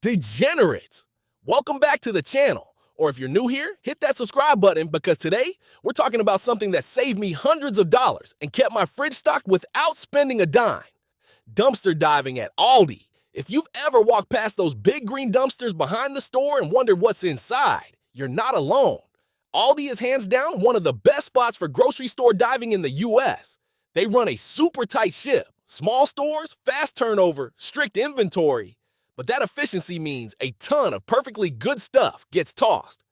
Degenerates! Welcome back to the channel. Or if you're new here, hit that subscribe button because today we're talking about something that saved me hundreds of dollars and kept my fridge stocked without spending a dime. Dumpster diving at Aldi. If you've ever walked past those big green dumpsters behind the store and wondered what's inside, you're not alone. Aldi is hands down one of the best spots for grocery store diving in the US. They run a super tight ship, small stores, fast turnover, strict inventory. But that efficiency means a ton of perfectly good stuff gets tossed.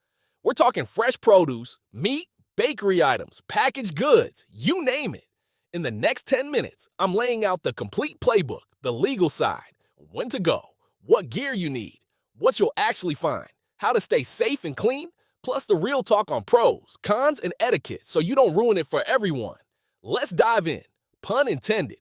We're talking fresh produce, meat, bakery items, packaged goods, you name it. In the next 10 minutes, I'm laying out the complete playbook, the legal side, when to go, what gear you need, what you'll actually find, how to stay safe and clean, plus the real talk on pros, cons, and etiquette so you don't ruin it for everyone. Let's dive in, pun intended.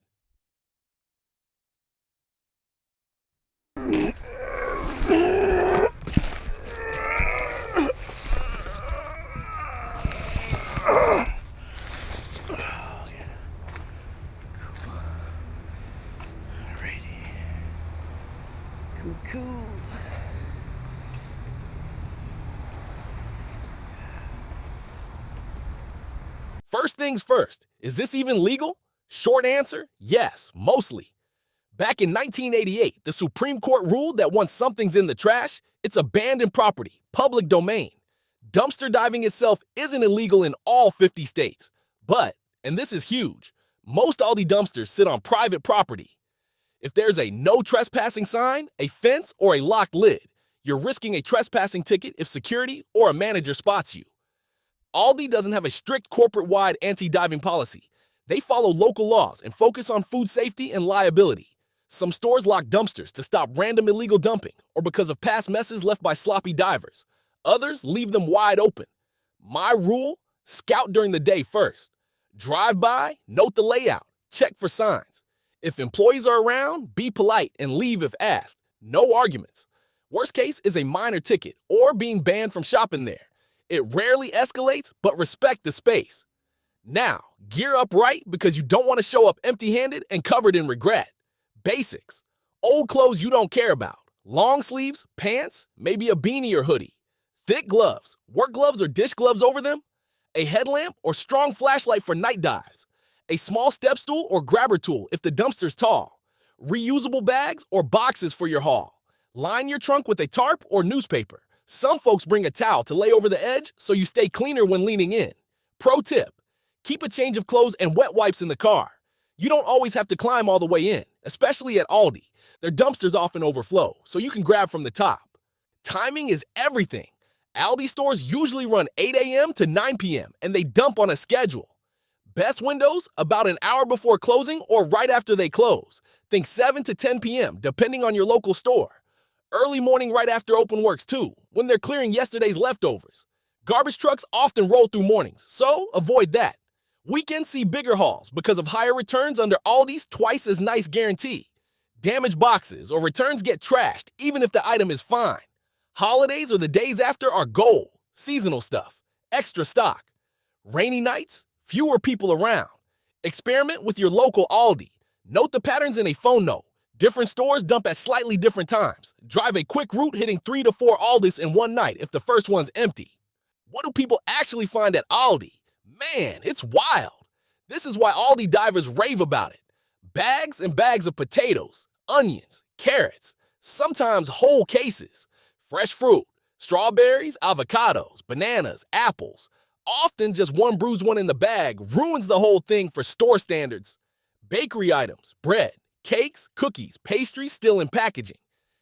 Cool. First things first, is this even legal? Short answer, yes, mostly. Back in 1988, the Supreme Court ruled that once something's in the trash, it's abandoned property, public domain. Dumpster diving itself isn't illegal in all 50 states, but, and this is huge, most Aldi dumpsters sit on private property. If there's a no trespassing sign, a fence, or a locked lid, you're risking a trespassing ticket if security or a manager spots you. Aldi doesn't have a strict corporate-wide anti-diving policy. They follow local laws and focus on food safety and liability. Some stores lock dumpsters to stop random illegal dumping or because of past messes left by sloppy divers. Others leave them wide open. My rule, scout during the day first. Drive by, note the layout, check for signs. If employees are around, be polite and leave if asked. No arguments. Worst case is a minor ticket or being banned from shopping there. It rarely escalates, but respect the space. Now, gear up right because you don't want to show up empty-handed and covered in regret. Basics. Old clothes you don't care about. Long sleeves, pants, maybe a beanie or hoodie. Thick gloves, work gloves or dish gloves over them. A headlamp or strong flashlight for night dives. A small step stool or grabber tool if the dumpster's tall. Reusable bags or boxes for your haul. Line your trunk with a tarp or newspaper. Some folks bring a towel to lay over the edge so you stay cleaner when leaning in. Pro tip, keep a change of clothes and wet wipes in the car. You don't always have to climb all the way in, especially at Aldi. Their dumpsters often overflow, so you can grab from the top. Timing is everything. Aldi stores usually run 8 a.m. to 9 p.m. and they dump on a schedule. Best windows, about an hour before closing or right after they close. Think 7 to 10 p.m. depending on your local store. Early morning right after open works too, when they're clearing yesterday's leftovers. Garbage trucks often roll through mornings, so avoid that. Weekends see bigger hauls because of higher returns under Aldi's twice as nice guarantee. Damaged boxes or returns get trashed even if the item is fine. Holidays or the days after are gold, seasonal stuff, extra stock. Rainy nights, fewer people around. Experiment with your local Aldi. Note the patterns in a phone note. Different stores dump at slightly different times. Drive a quick route hitting 3 to 4 Aldis in one night if the first one's empty. What do people actually find at Aldi? Man, it's wild. This is why Aldi divers rave about it. Bags and bags of potatoes, onions, carrots, sometimes whole cases. Fresh fruit, strawberries, avocados, bananas, apples. Often just one bruised one in the bag ruins the whole thing for store standards. Bakery items, bread, cakes, cookies, pastries still in packaging.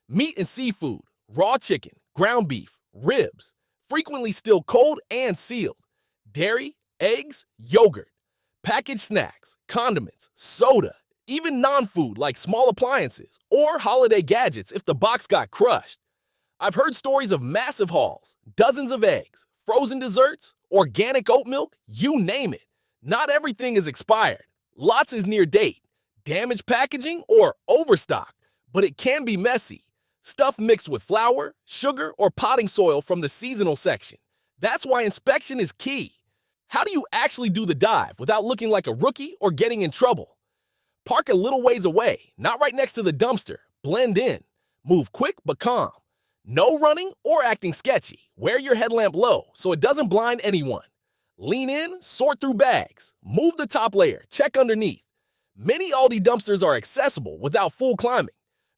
Meat and seafood, raw chicken, ground beef, ribs, frequently still cold and sealed. Dairy, eggs, yogurt. Packaged snacks, condiments, soda, even non-food like small appliances or holiday gadgets if the box got crushed. I've heard stories of massive hauls, dozens of eggs, frozen desserts, organic oat milk, you name it. Not everything is expired. Lots is near date, damaged packaging, or overstock, but it can be messy. Stuff mixed with flour, sugar, or potting soil from the seasonal section. That's why inspection is key. How do you actually do the dive without looking like a rookie or getting in trouble? Park a little ways away, not right next to the dumpster. Blend in. Move quick but calm. No running or acting sketchy. Wear your headlamp low so it doesn't blind anyone. Lean in, sort through bags. Move the top layer, check underneath. Many Aldi dumpsters are accessible without full climbing.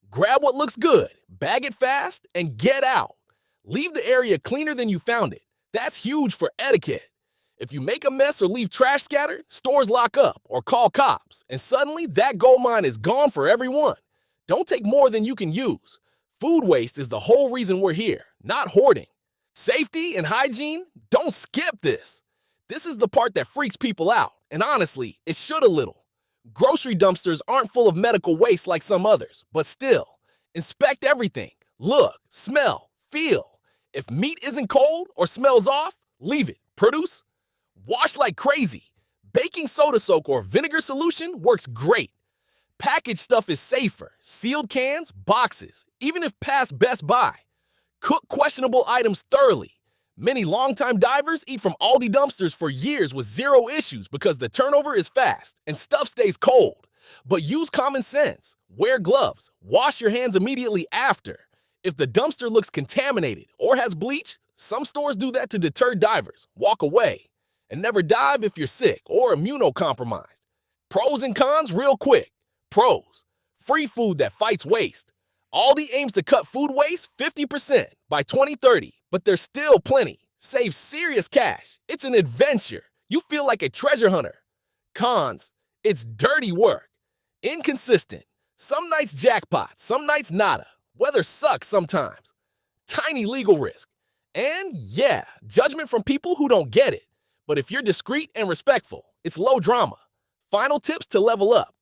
Grab what looks good, bag it fast, and get out. Leave the area cleaner than you found it. That's huge for etiquette. If you make a mess or leave trash scattered, stores lock up or call cops, and suddenly that gold mine is gone for everyone. Don't take more than you can use. Food waste is the whole reason we're here, not hoarding. Safety and hygiene, don't skip this. This is the part that freaks people out, and honestly, it should a little. Grocery dumpsters aren't full of medical waste like some others, but still, inspect everything. Look, smell, feel. If meat isn't cold or smells off, leave it. Produce? Wash like crazy. Baking soda soak or vinegar solution works great. Packaged stuff is safer. Sealed cans, boxes, even if past Best Buy. Cook questionable items thoroughly. Many longtime divers eat from Aldi dumpsters for years with zero issues because the turnover is fast and stuff stays cold. But use common sense. Wear gloves. Wash your hands immediately after. If the dumpster looks contaminated or has bleach, some stores do that to deter divers. Walk away. And never dive if you're sick or immunocompromised. Pros and cons real quick. Pros. Free food that fights waste. Aldi aims to cut food waste 50% by 2030, but there's still plenty. Save serious cash. It's an adventure. You feel like a treasure hunter. Cons. It's dirty work. Inconsistent. Some nights jackpot, some nights nada. Weather sucks sometimes. Tiny legal risk. And yeah, judgment from people who don't get it. But if you're discreet and respectful, it's low drama. Final tips to level up.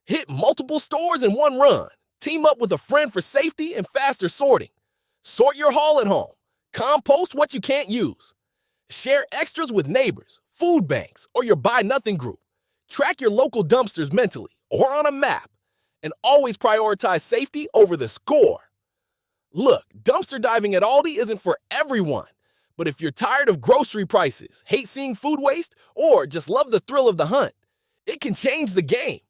Hit multiple stores in one run. Team up with a friend for safety and faster sorting. Sort your haul at home. Compost what you can't use. Share extras with neighbors, food banks, or your Buy Nothing group. Track your local dumpsters mentally or on a map. And always prioritize safety over the score. Look, dumpster diving at Aldi isn't for everyone. But if you're tired of grocery prices, hate seeing food waste, or just love the thrill of the hunt, it can change the game.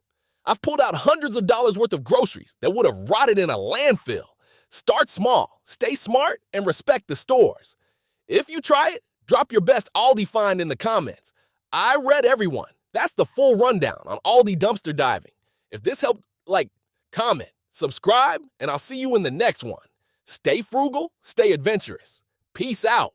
I've pulled out hundreds of dollars worth of groceries that would have rotted in a landfill. Start small, stay smart, and respect the stores. If you try it, drop your best Aldi find in the comments. I read everyone. That's the full rundown on Aldi dumpster diving. If this helped, comment, subscribe, and I'll see you in the next one. Stay frugal, stay adventurous. Peace out.